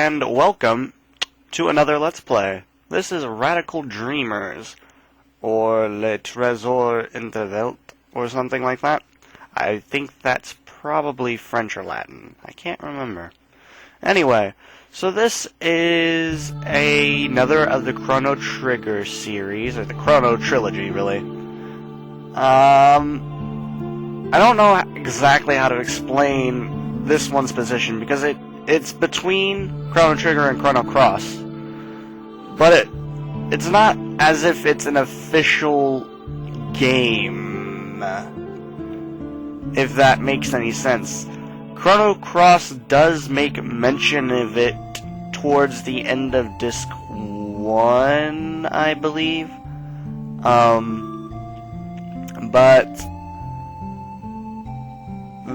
and welcome to another Let's Play. This is Radical Dreamers, or Le Trésor Intervelt, or something like that. I think that's probably French or Latin. I can't remember. Anyway, so this is another of the Chrono Trigger series, or the Chrono Trilogy, really. I don't know exactly how to explain this one's position, because it's between Chrono Trigger and Chrono Cross. But it's not as if it's an official game, if that makes any sense. Chrono Cross does make mention of it towards the end of Disc 1, I believe. But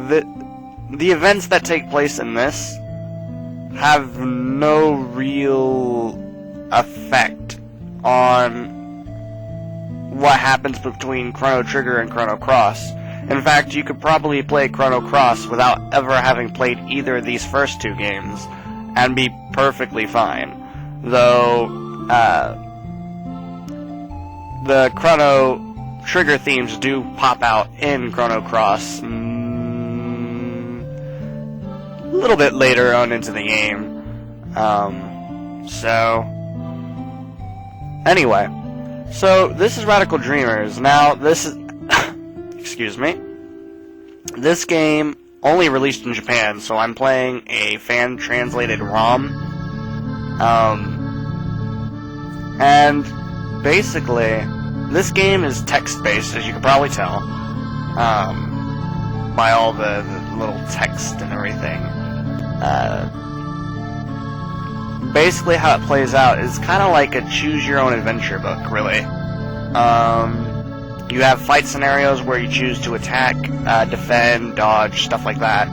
the events that take place in this have no real effect on what happens between Chrono Trigger and Chrono Cross. In fact, you could probably play Chrono Cross without ever having played either of these first two games and be perfectly fine. Though, the Chrono Trigger themes do pop out in Chrono Cross a little bit later on into the game. Anyway, so this is Radical Dreamers. Now, this is... excuse me. This game only released in Japan, so I'm playing a fan-translated ROM. And basically, this game is text-based, as you can probably tell, by all the little text and everything. Basically, how it plays out is kind of like a choose-your-own-adventure book, really. You have fight scenarios where you choose to attack, defend, dodge, stuff like that.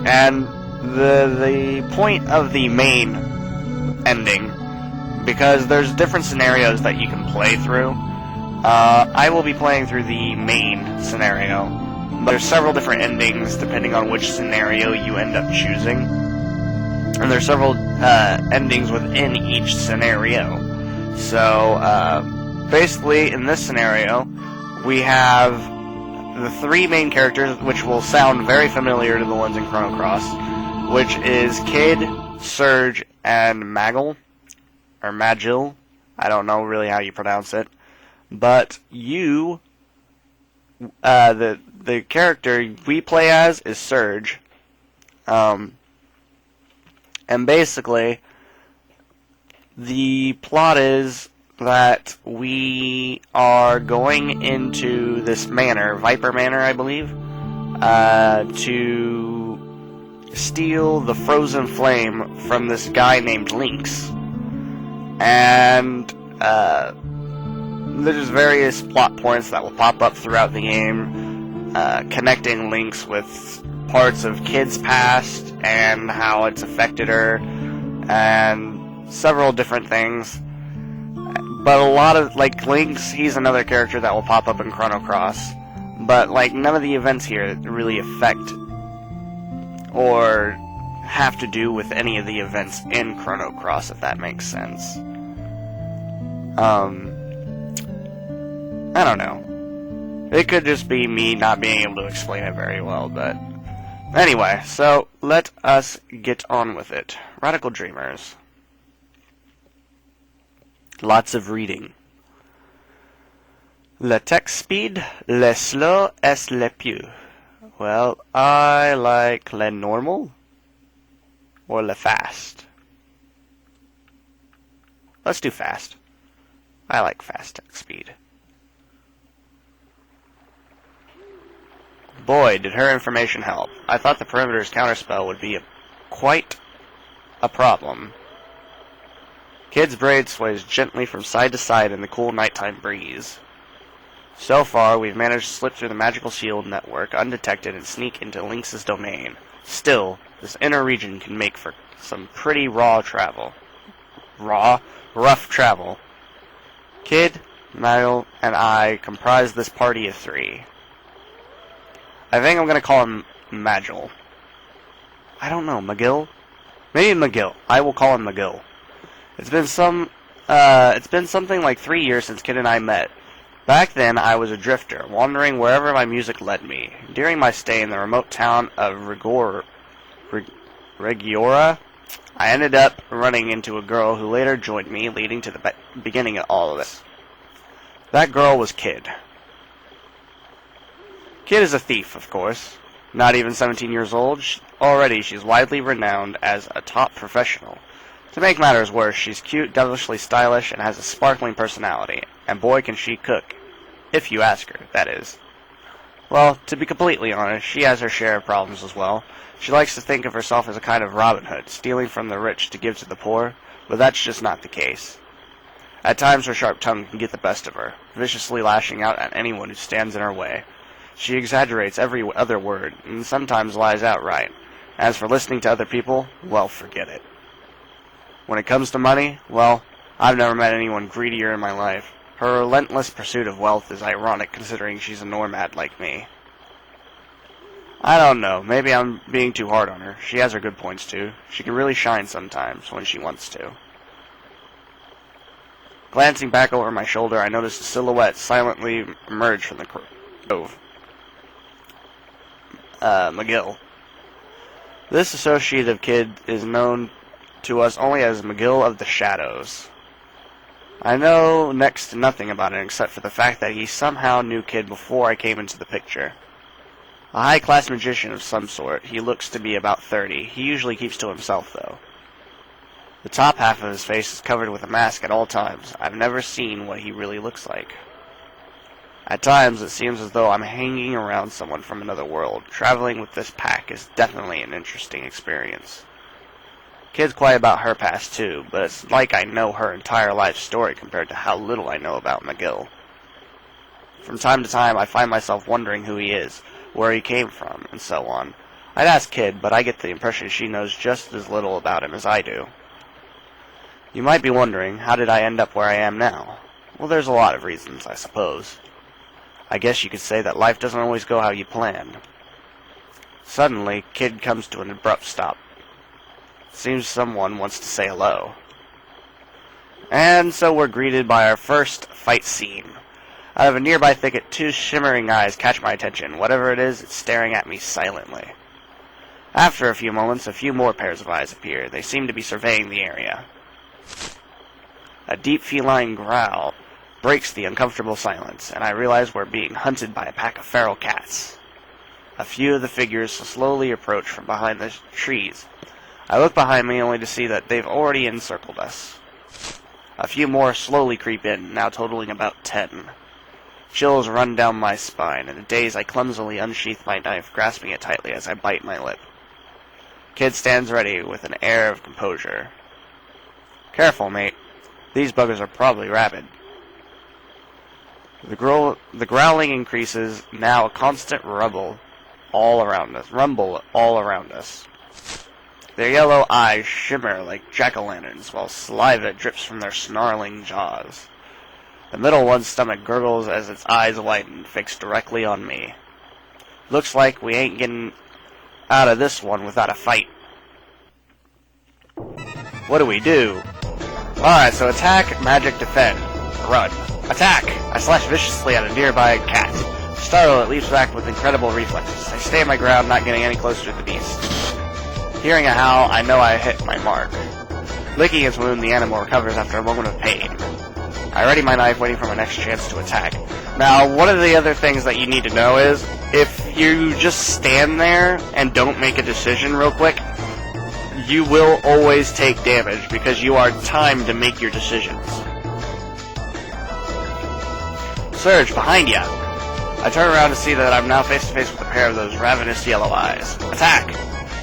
And the point of the main ending, because there's different scenarios that you can play through. I will be playing through the main scenario, but there's several different endings depending on which scenario you end up choosing. And there's several endings within each scenario. So, basically, in this scenario, we have the three main characters, which will sound very familiar to the ones in Chrono Cross, which is Kid, Surge, and Magil, or Magil. I don't know really how you pronounce it. But you, the character we play as is Surge. And basically, the plot is that we are going into this manor, Viper Manor, I believe, to steal the frozen flame from this guy named Lynx. And there's various plot points that will pop up throughout the game, connecting Lynx with parts of Kid's past and how it's affected her, and several different things. But a lot of, like, Lynx, he's another character that will pop up in Chrono Cross. But, like, none of the events here really affect or have to do with any of the events in Chrono Cross, if that makes sense. I don't know. It could just be me not being able to explain it very well, but... Anyway, so let us get on with it. Radical Dreamers. Lots of reading. Le text speed, le slow est le pieux. Well, I like le normal or le fast. Let's do fast. I like fast text speed. Boy, did her information help. I thought the perimeter's counterspell would be quite a problem. Kid's braid sways gently from side to side in the cool nighttime breeze. So far, we've managed to slip through the magical shield network undetected and sneak into Lynx's domain. Still, this inner region can make for some pretty rough travel. Kid, Magil, and I comprise this party of three. I think I'm going to call him Magil. I don't know, Magil? Maybe McGill. I will call him McGill. It's been something like 3 years since Kid and I met. Back then, I was a drifter, wandering wherever my music led me. During my stay in the remote town of Regiora, I ended up running into a girl who later joined me, leading to the beginning of all of this. That girl was Kid. Kid is a thief, of course. Not even 17 years old, already she's widely renowned as a top professional. To make matters worse, she's cute, devilishly stylish, and has a sparkling personality. And boy can she cook. If you ask her, that is. Well, to be completely honest, she has her share of problems as well. She likes to think of herself as a kind of Robin Hood, stealing from the rich to give to the poor, but that's just not the case. At times her sharp tongue can get the best of her, viciously lashing out at anyone who stands in her way. She exaggerates every other word, and sometimes lies outright. As for listening to other people, well, forget it. When it comes to money, well, I've never met anyone greedier in my life. Her relentless pursuit of wealth is ironic considering she's a nomad like me. I don't know, maybe I'm being too hard on her. She has her good points too. She can really shine sometimes when she wants to. Glancing back over my shoulder, I noticed a silhouette silently emerge from the grove. McGill. This associative kid is known to us only as McGill of the Shadows. I know next to nothing about it except for the fact that he somehow knew Kid before I came into the picture. A high-class magician of some sort, he looks to be about 30. He usually keeps to himself, though. The top half of his face is covered with a mask at all times. I've never seen what he really looks like. At times, it seems as though I'm hanging around someone from another world. Traveling with this pack is definitely an interesting experience. Kid's quiet about her past, too, but it's like I know her entire life story compared to how little I know about McGill. From time to time, I find myself wondering who he is, where he came from, and so on. I'd ask Kid, but I get the impression she knows just as little about him as I do. You might be wondering, how did I end up where I am now? Well, there's a lot of reasons, I suppose. I guess you could say that life doesn't always go how you plan. Suddenly, Kid comes to an abrupt stop. Seems someone wants to say hello. And so we're greeted by our first fight scene. Out of a nearby thicket, two shimmering eyes catch my attention. Whatever it is, it's staring at me silently. After a few moments, a few more pairs of eyes appear. They seem to be surveying the area. A deep feline growl breaks the uncomfortable silence, and I realize we're being hunted by a pack of feral cats. A few of the figures slowly approach from behind the trees. I look behind me only to see that they've already encircled us. A few more slowly creep in, now totaling about 10. Chills run down my spine. In a daze, I clumsily unsheath my knife, grasping it tightly as I bite my lip. Kid stands ready with an air of composure. Careful, mate. These buggers are probably rabid. The growling increases, now a constant rumble all around us. Their yellow eyes shimmer like jack-o'-lanterns, while saliva drips from their snarling jaws. The middle one's stomach gurgles as its eyes widen, fixed directly on me. Looks like we ain't getting out of this one without a fight. What do? Alright, so attack, magic, defend. Run. Attack! I slash viciously at a nearby cat. Startled, it leaps back with incredible reflexes. I stay my ground, not getting any closer to the beast. Hearing a howl, I know I hit my mark. Licking its wound, the animal recovers after a moment of pain. I ready my knife, waiting for my next chance to attack. Now, one of the other things that you need to know is, if you just stand there and don't make a decision real quick, you will always take damage, because you are timed to make your decisions. Surge, behind ya! I turn around to see that I'm now face to face with a pair of those ravenous yellow eyes. Attack!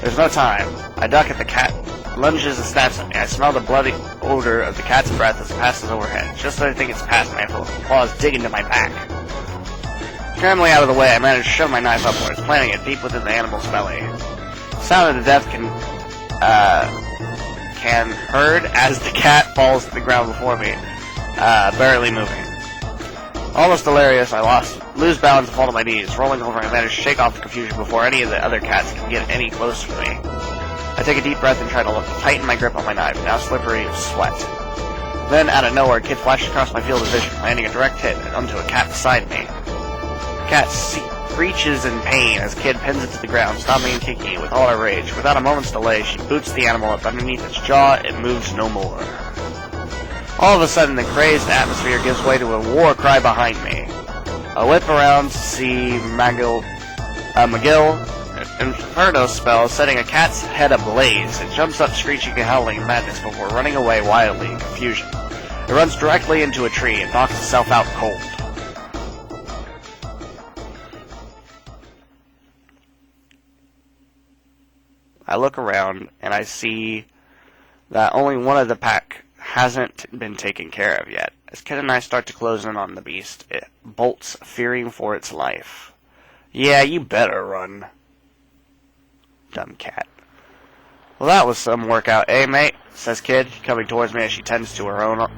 There's no time. I duck at the cat, lunges and snaps at me. I smell the bloody odor of the cat's breath as it passes overhead. Just as I think it's past me, I feel claws dig into my back. Scrambling out of the way, I manage to shove my knife upwards, planting it deep within the animal's belly. The sound of the death can heard as the cat falls to the ground before me, barely moving. Almost delirious, I lose balance and fall to my knees. Rolling over, I manage to shake off the confusion before any of the other cats can get any closer to me. I take a deep breath and try to tighten my grip on my knife, now slippery with sweat. Then, out of nowhere, Kid flashes across my field of vision, landing a direct hit onto a cat beside me. The cat screeches in pain as Kid pins it to the ground, stomping and kicking it with all her rage. Without a moment's delay, she boots the animal up underneath its jaw. It moves no more. All of a sudden, the crazed atmosphere gives way to a war cry behind me. I whip around to see McGill Inferno spell, setting a cat's head ablaze. It jumps up, screeching and howling in madness before running away wildly in confusion. It runs directly into a tree and knocks itself out cold. I look around and I see that only one of the pack hasn't been taken care of yet. As Kid and I start to close in on the beast, it bolts, fearing for its life. Yeah, you better run. Dumb cat. Well, that was some workout, eh, mate? Says Kid, coming towards me as she tends to her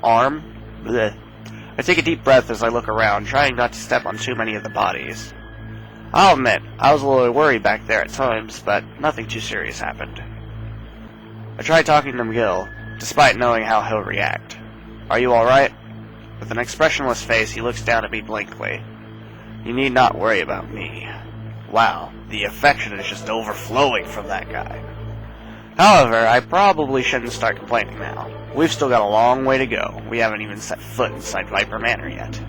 arm. Blech. I take a deep breath as I look around, trying not to step on too many of the bodies. I'll admit, I was a little worried back there at times, but nothing too serious happened. I tried talking to McGill, despite knowing how he'll react. Are you alright? With an expressionless face, he looks down at me blankly. You need not worry about me. Wow, the affection is just overflowing from that guy. However, I probably shouldn't start complaining now. We've still got a long way to go. We haven't even set foot inside Viper Manor yet.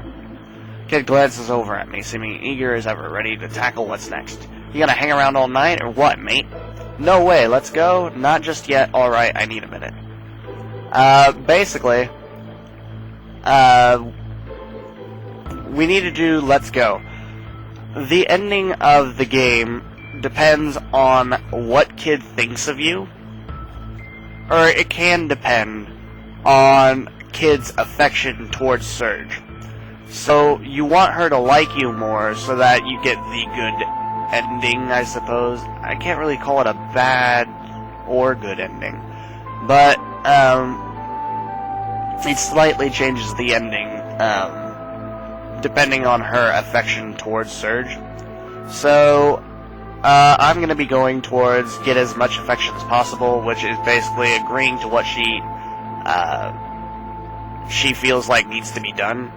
Kid glances over at me, seeming eager as ever, ready to tackle what's next. You gonna hang around all night, or what, mate? No way, let's go? Not just yet. Alright, I need a minute. Basically, we need to do let's go. The ending of the game depends on what Kid thinks of you, or it can depend on Kid's affection towards Surge. So you want her to like you more so that you get the good ending, I suppose. I can't really call it a bad or good ending, but it slightly changes the ending depending on her affection towards Surge. So I'm going to be going towards get as much affection as possible, which is basically agreeing to what she feels like needs to be done,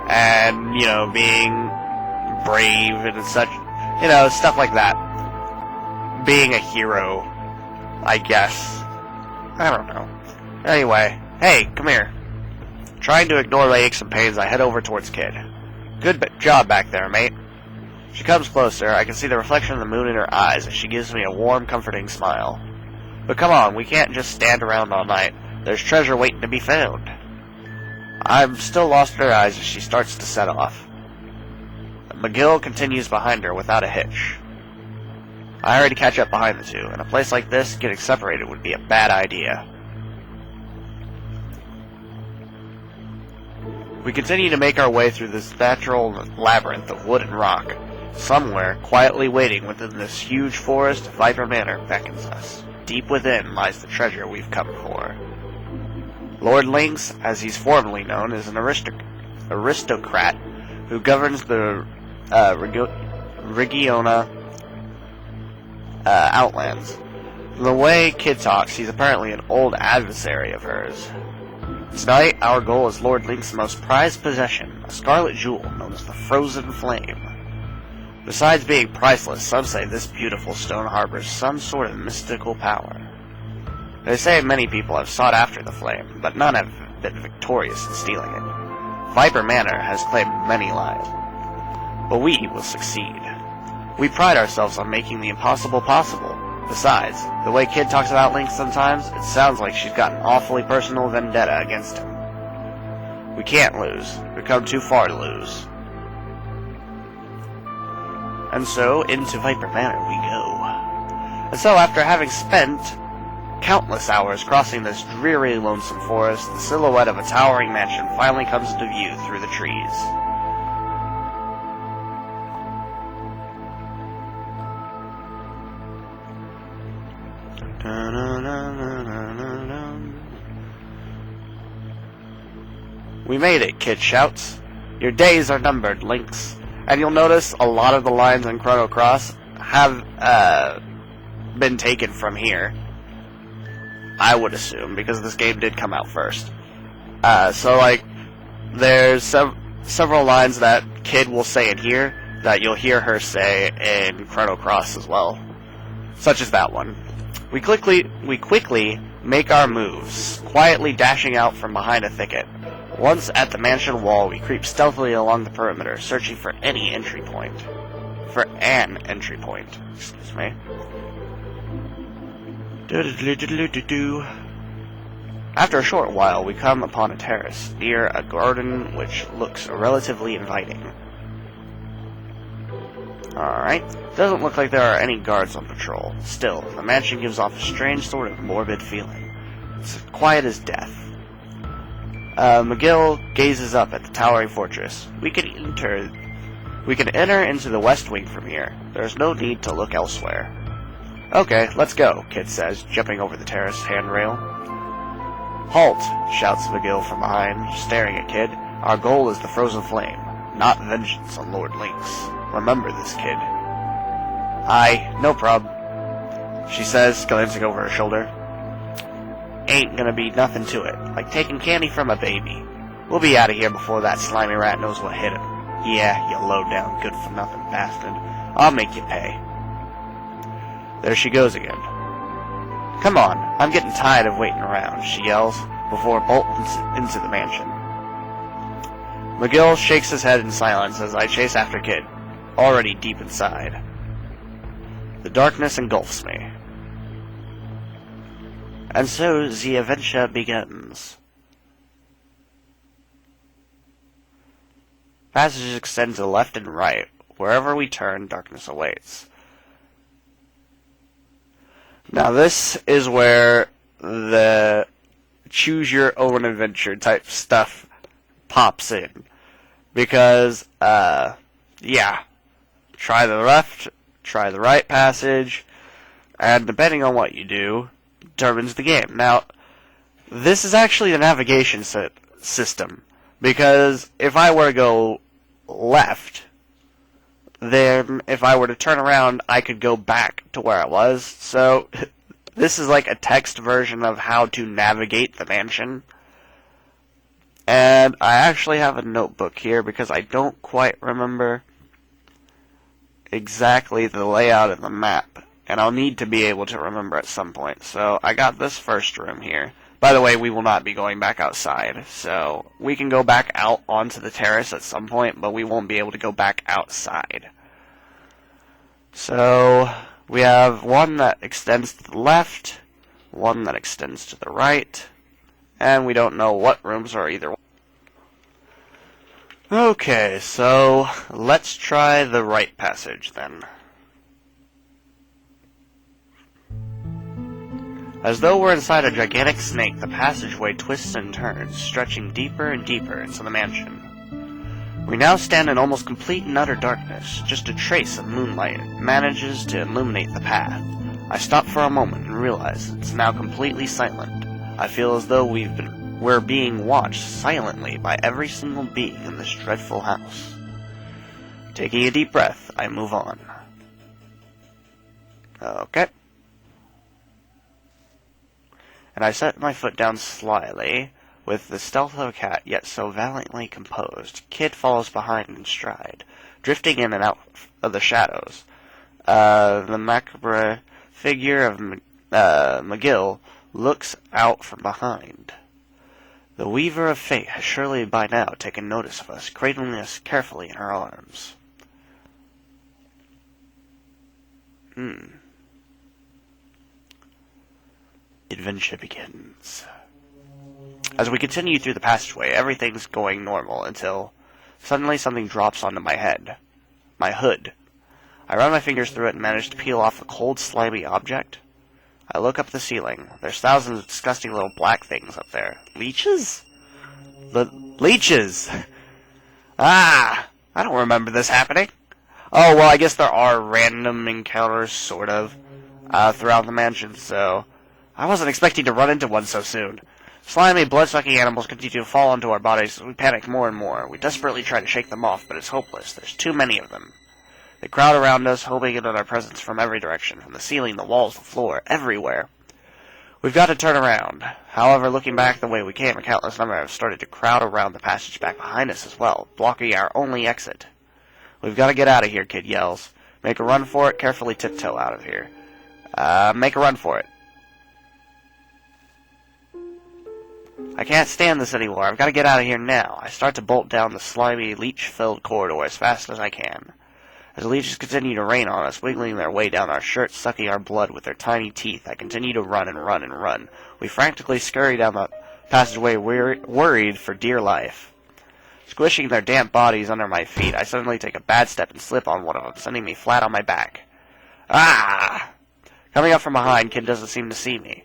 and, you know, being brave and such, you know, stuff like that. Being a hero, I guess. I don't know. Anyway, hey, come here. Trying to ignore my aches and pains, I head over towards Kid. Good job back there, mate. She comes closer. I can see the reflection of the moon in her eyes as she gives me a warm, comforting smile. But come on, we can't just stand around all night. There's treasure waiting to be found. I'm still lost in her eyes as she starts to set off. McGill continues behind her without a hitch. I hurry to catch up behind the two. In a place like this, getting separated would be a bad idea. We continue to make our way through this natural labyrinth of wood and rock. Somewhere, quietly waiting within this huge forest, Viper Manor beckons us. Deep within lies the treasure we've come for. Lord Lynx, as he's formally known, is an aristocrat who governs the Regiona Outlands. From the way Kid talks, he's apparently an old adversary of hers. Tonight, our goal is Lord Lynx's most prized possession, a scarlet jewel known as the Frozen Flame. Besides being priceless, some say this beautiful stone harbors some sort of mystical power. They say many people have sought after the flame, but none have been victorious in stealing it. Viper Manor has claimed many lives, but we will succeed. We pride ourselves on making the impossible possible. Besides, the way Kid talks about Lynx sometimes, it sounds like she's got an awfully personal vendetta against him. We can't lose. We've come too far to lose. And so, into Viper Manor we go. And so, after having spent countless hours crossing this dreary, lonesome forest, the silhouette of a towering mansion finally comes into view through the trees. We made it, Kid shouts. Your days are numbered, Lynx. And you'll notice a lot of the lines in Chrono Cross have been taken from here. I would assume, because this game did come out first. So, like, there's several lines that Kid will say in here that you'll hear her say in Chrono Cross as well. Such as that one. We quickly make our moves, quietly dashing out from behind a thicket. Once at the mansion wall, we creep stealthily along the perimeter, searching for an entry point. Excuse me. After a short while, we come upon a terrace near a garden which looks relatively inviting. Alright, doesn't look like there are any guards on patrol. Still, the mansion gives off a strange sort of morbid feeling. It's quiet as death. McGill gazes up at the towering fortress. We can enter into the west wing from here. There's no need to look elsewhere. Okay, let's go, Kid says, jumping over the terrace handrail. Halt, shouts McGill from behind, staring at Kid. Our goal is the frozen flame, not vengeance on Lord Lynx. Remember this, Kid. Aye, no prob, she says, glancing over her shoulder. Ain't gonna be nothing to it, like taking candy from a baby. We'll be out of here before that slimy rat knows what hit him. Yeah, you low-down, good-for-nothing bastard. I'll make you pay. There she goes again. Come on, I'm getting tired of waiting around, she yells, before bolting into the mansion. McGill shakes his head in silence as I chase after Kid, already deep inside. The darkness engulfs me. And so the adventure begins. Passages extend to the left and right. Wherever we turn, darkness awaits. Now this is where the choose your own adventure type stuff pops in. Because, yeah. Try the left, try the right passage, and depending on what you do, determines the game. Now, this is actually the navigation system, because if I were to go left, then if I were to turn around, I could go back to where I was. So, this is like a text version of how to navigate the mansion. And I actually have a notebook here, because I don't quite remember exactly the layout of the map. And I'll need to be able to remember at some point. So I got this first room here. By the way, we will not be going back outside. So we can go back out onto the terrace at some point, but we won't be able to go back outside. So we have one that extends to the left, one that extends to the right, and we don't know what rooms are either one. Okay, so let's try the right passage then. As though we're inside a gigantic snake, the passageway twists and turns, stretching deeper and deeper into the mansion. We now stand in almost complete and utter darkness. Just a trace of moonlight manages to illuminate the path. I stop for a moment and realize it's now completely silent. I feel as though we're being watched silently by every single being in this dreadful house. Taking a deep breath, I move on. Okay. And I set my foot down slyly, with the stealth of a cat, yet so valiantly composed. Kid follows behind in stride, drifting in and out of the shadows. The macabre figure of McGill looks out from behind. The Weaver of Fate has surely by now taken notice of us, cradling us carefully in her arms. Adventure begins. As we continue through the passageway, everything's going normal until suddenly something drops onto my head. My hood. I run my fingers through it and manage to peel off a cold, slimy object. I look up at the ceiling. There's thousands of disgusting little black things up there. Leeches? The leeches! Ah! I don't remember this happening. Oh, well, I guess there are random encounters, sort of, throughout the mansion, so I wasn't expecting to run into one so soon. Slimy, blood-sucking animals continue to fall onto our bodies as we panic more and more. We desperately try to shake them off, but it's hopeless. There's too many of them. They crowd around us, homing in on our presence from every direction, from the ceiling, the walls, the floor, everywhere. We've got to turn around. However, looking back the way we came, a countless number have started to crowd around the passage back behind us as well, blocking our only exit. We've got to get out of here, Kid yells. Make a run for it, carefully tiptoe out of here. Make a run for it. I can't stand this anymore. I've got to get out of here now. I start to bolt down the slimy, leech-filled corridor as fast as I can. As the leeches continue to rain on us, wiggling their way down our shirts, sucking our blood with their tiny teeth, I continue to run and run and run. We frantically scurry down the passageway, worried for dear life. Squishing their damp bodies under my feet, I suddenly take a bad step and slip on one of them, sending me flat on my back. Ah! Coming up from behind, Kid doesn't seem to see me.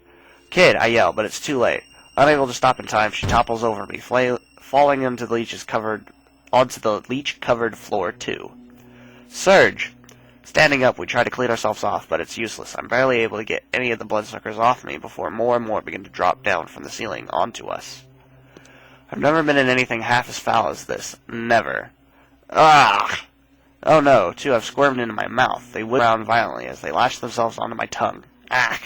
Kid, I yell, but it's too late. Unable to stop in time, she topples over me, falling onto the leech-covered floor, too. Surge! Standing up, we try to clean ourselves off, but it's useless. I'm barely able to get any of the bloodsuckers off me before more and more begin to drop down from the ceiling onto us. I've never been in anything half as foul as this. Never. Ah! Oh no, two have squirmed into my mouth. They whip around violently as they lash themselves onto my tongue. Ack!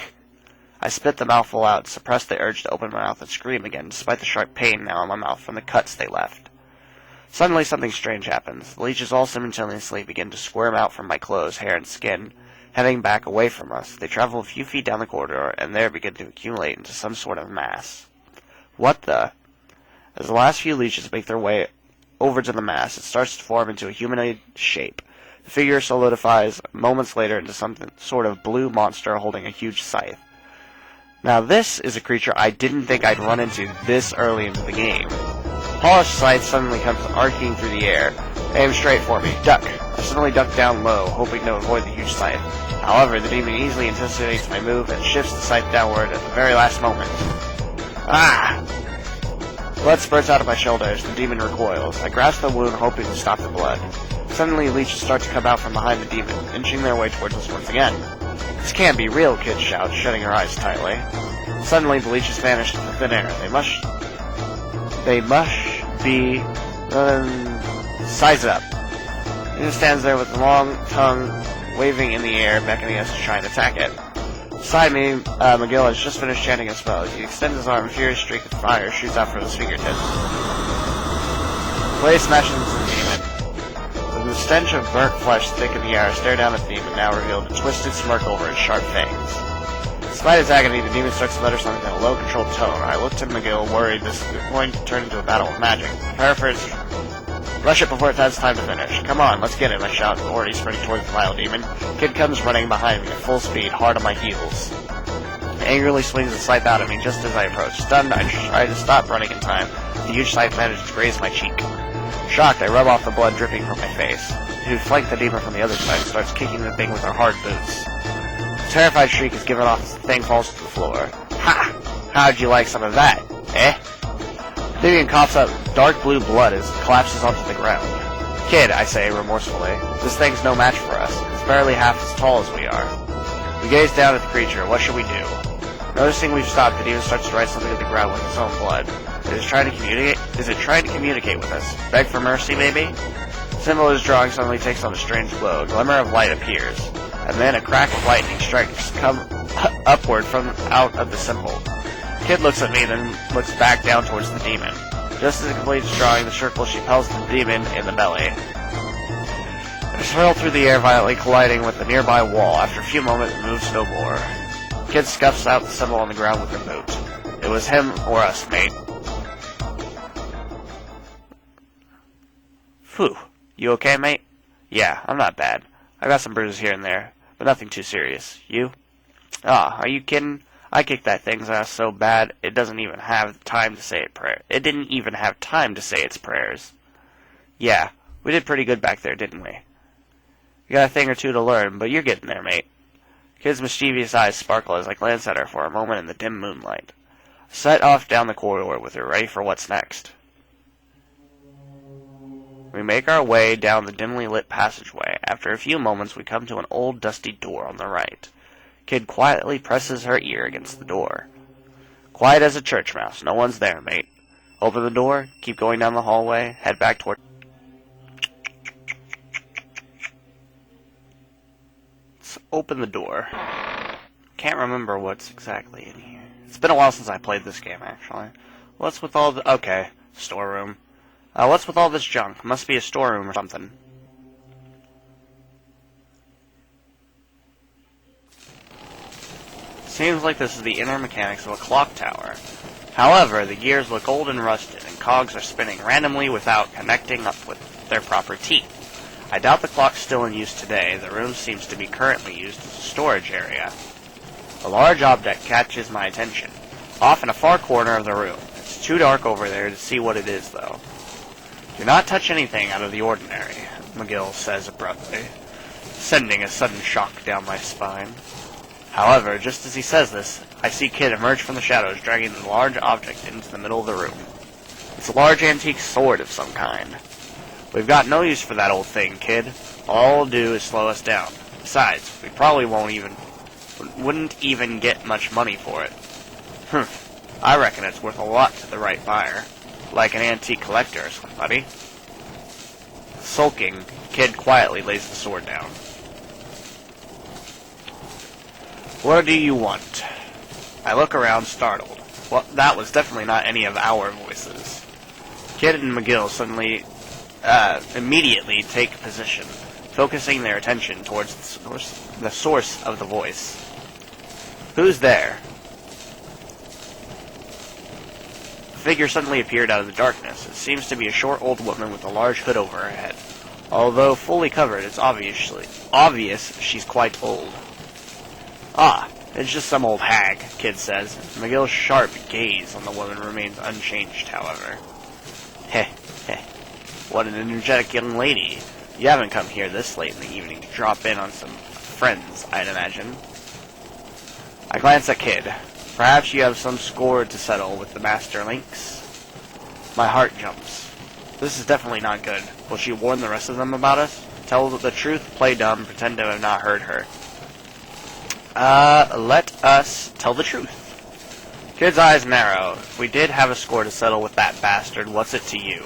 I spit the mouthful out, suppress the urge to open my mouth and scream again, despite the sharp pain now in my mouth from the cuts they left. Suddenly something strange happens. The leeches all simultaneously begin to squirm out from my clothes, hair, and skin, heading back away from us. They travel a few feet down the corridor, and there begin to accumulate into some sort of mass. What the? As the last few leeches make their way over to the mass, it starts to form into a humanoid shape. The figure solidifies moments later into some sort of blue monster holding a huge scythe. Now this is a creature I didn't think I'd run into this early into the game. Polished scythe suddenly comes arcing through the air. Aims straight for me. Duck. I suddenly duck down low, hoping to avoid the huge scythe. However, the demon easily anticipates my move and shifts the scythe downward at the very last moment. Ah! Blood spurts out of my shoulders. The demon recoils. I grasp the wound, hoping to stop the blood. Suddenly, leeches start to come out from behind the demon, inching their way towards us once again. This can't be real, Kid shouts, shutting her eyes tightly. Suddenly, the leeches vanish into thin air. They must be... size it up. He stands there with the long tongue waving in the air, beckoning us to try and attack it. Beside me, McGill has just finished chanting a spell. As he extends his arm, a furious streak of fire shoots out from his fingertips. Blade smashes into the demon. With the stench of burnt flesh thick in the air, I stare down at the demon, now revealed a twisted smirk over its sharp fangs. Despite his agony, the demon starts to mutter something in a low, controlled tone. I look to McGill, worried this is going to turn into a battle of magic. Prepare for its... Rush it before it has time to finish. Come on, let's get it, I shout, already sprinting towards the vile demon. Kid comes running behind me at full speed, hard on my heels. He angrily swings the scythe out at me just as I approach. Stunned, I try to stop running in time. The huge scythe manages to graze my cheek. Shocked, I rub off the blood dripping from my face. Who flanked the demon from the other side and starts kicking the thing with our hard boots. A terrified shriek is given off as the thing falls to the floor. Ha! How'd you like some of that, eh? The demon coughs up dark blue blood as it collapses onto the ground. Kid, I say remorsefully, this thing's no match for us. It's barely half as tall as we are. We gaze down at the creature. What should we do? Noticing we've stopped, the demon starts to write something on the ground with its own blood. Is it trying to communicate with us? Beg for mercy, maybe? The symbol it is drawing suddenly takes on a strange glow. A glimmer of light appears, and then a crack of lightning strikes come upward from out of the symbol. Kid looks at me, then looks back down towards the demon. Just as it completes drawing the circle, she pelts the demon in the belly. It hurled through the air, violently colliding with the nearby wall. After a few moments, it moves no more. Kid scuffs out the symbol on the ground with her boot. It was him or us, mate. Phew. You okay, mate? Yeah, I'm not bad. I got some bruises here and there, but nothing too serious. You? Ah, are you kidding? I kicked that thing's ass so bad, it doesn't even have time to say its prayer. It didn't even have time to say its prayers. Yeah, we did pretty good back there, didn't we? You got a thing or two to learn, but you're getting there, mate. Kid's mischievous eyes sparkle as I glance at her for a moment in the dim moonlight. I set off down the corridor with her, ready for what's next. We make our way down the dimly lit passageway. After a few moments, we come to an old, dusty door on the right. Kid quietly presses her ear against the door. Quiet as a church mouse. No one's there, mate. Open the door, keep going down the hallway, head back toward... open the door. Can't remember what's exactly in here. It's been a while since I played this game, actually. What's with all the... Okay, storeroom. What's with all this junk? Must be a storeroom or something. Seems like this is the inner mechanics of a clock tower. However, the gears look old and rusted, and cogs are spinning randomly without connecting up with their proper teeth. I doubt the clock's still in use today. The room seems to be currently used as a storage area. A large object catches my attention, off in a far corner of the room. It's too dark over there to see what it is, though. Do not touch anything out of the ordinary, McGill says abruptly, sending a sudden shock down my spine. However, just as he says this, I see Kid emerge from the shadows, dragging the large object into the middle of the room. It's a large antique sword of some kind. We've got no use for that old thing, Kid. All it'll do is slow us down. Besides, we probably wouldn't even get much money for it. I reckon it's worth a lot to the right buyer. Like an antique collector or somebody. Sulking, Kid quietly lays the sword down. What do you want? I look around, startled. Well, that was definitely not any of our voices. Kid and McGill suddenly, immediately take position, focusing their attention towards the source of the voice. Who's there? A figure suddenly appeared out of the darkness. It seems to be a short old woman with a large hood over her head. Although fully covered, it's obvious she's quite old. Ah, it's just some old hag, Kid says. McGill's sharp gaze on the woman remains unchanged, however. Heh, heh. What an energetic young lady. You haven't come here this late in the evening to drop in on some friends, I'd imagine. I glance at Kid. Perhaps you have some score to settle with the Master Lynx? My heart jumps. This is definitely not good. Will she warn the rest of them about us? Tell the truth, play dumb, pretend to have not heard her. Let us tell the truth. Kid's eyes narrow. If we did have a score to settle with that bastard, what's it to you?